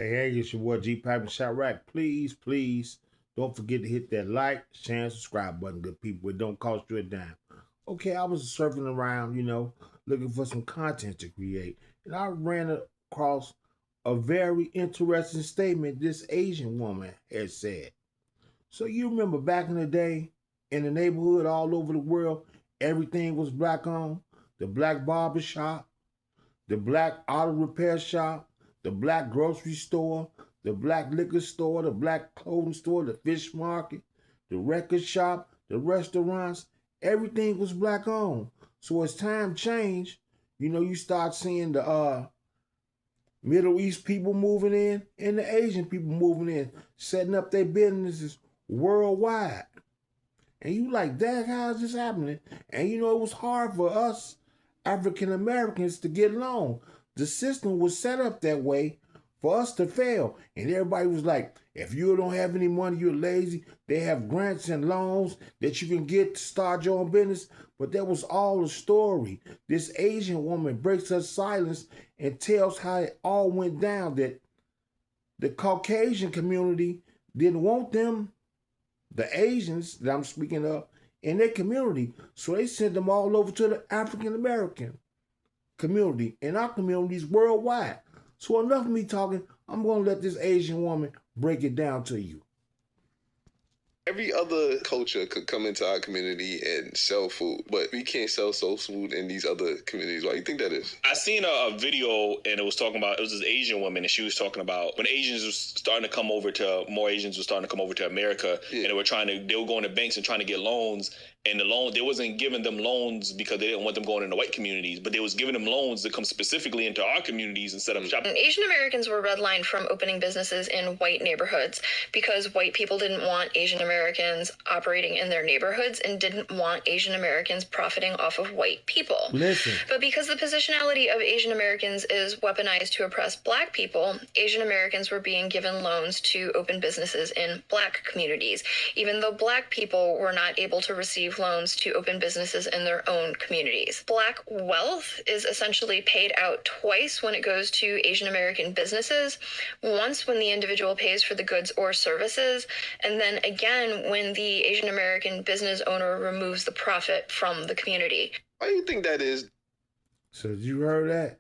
Hey, it's your boy G Pipe and Chirac. Please, don't forget to hit that like, share, and subscribe button, good people. It don't cost you a dime. Okay, I was surfing around, looking for some content to create, and I ran across a very interesting statement this Asian woman had said. So you remember back in the day, in the neighborhood all over the world, everything was black owned. The black barber shop, the black auto repair shop, the black grocery store, the black liquor store, the black clothing store, the fish market, the record shop, the restaurants, everything was black owned. So as time changed, you start seeing the Middle East people moving in and the Asian people moving in, setting up their businesses worldwide. And you like, dang, how is this happening? And it was hard for us African Americans to get along. The system was set up that way for us to fail. And everybody was like, if you don't have any money, you're lazy. They have grants and loans that you can get to start your own business. But that was all a story. This Asian woman breaks her silence and tells how it all went down, that the Caucasian community didn't want them, the Asians that I'm speaking of, in their community. So they sent them all over to the African American community and our communities worldwide. So enough of me talking. I'm going to let this Asian woman break it down to you. Every other culture could come into our community and sell food, but we can't sell soul food in these other communities. Why do you think that is? I seen a video and it was talking about, it was this Asian woman and she was talking about when Asians were starting to come over to, more Asians were starting to come over to America, and they were going to banks and trying to get loans. And the loan, they wasn't giving them loans because they didn't want them going into white communities, but they was giving them loans to come specifically into our communities instead of shopping. Asian Americans were redlined from opening businesses in white neighborhoods because white people didn't want Asian Americans operating in their neighborhoods and didn't want Asian Americans profiting off of white people. Listen. But because the positionality of Asian Americans is weaponized to oppress black people, Asian Americans were being given loans to open businesses in black communities, even though black people were not able to receive loans to open businesses in their own communities. Black wealth is essentially paid out twice when it goes to Asian American businesses, once when the individual pays for the goods or services, and then again when the Asian American business owner removes the profit from the community. Why do you think that is? So did you heard that?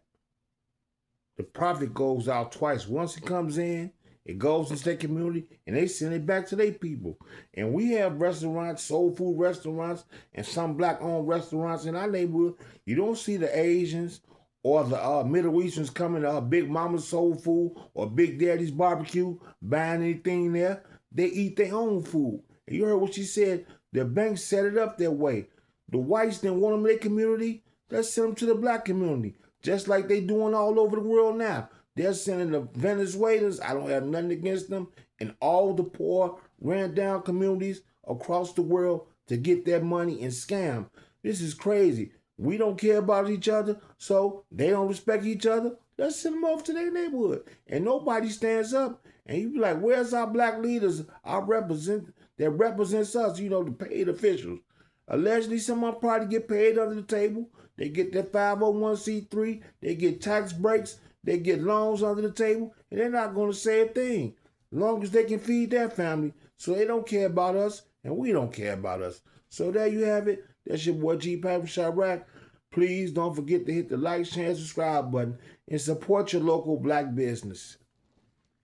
The profit goes out twice. Once it comes in, it goes into their community, and they send it back to their people. And we have restaurants, soul food restaurants, and some black-owned restaurants in our neighborhood. You don't see the Asians or the Middle Easterns coming to Big Mama's Soul Food or Big Daddy's Barbecue, buying anything there. They eat their own food. And you heard what she said. The bank set it up that way. The whites didn't want them in their community. Let's send them to the black community, just like they doing all over the world now. They're sending the Venezuelans, I don't have nothing against them, and all the poor, ran down communities across the world to get their money and scam. This is crazy. We don't care about each other, so they don't respect each other. Let's send them off to their neighborhood. And nobody stands up. And you be like, where's our black leaders, that represents us, the paid officials? Allegedly, someone probably get paid under the table. They get their 501c3. They get tax breaks. They get loans under the table, and they're not going to say a thing as long as they can feed their family. So they don't care about us, and we don't care about us. So there you have it. That's your boy G Pipe Chirac. Please don't forget to hit the like, share, and subscribe button and support your local black business.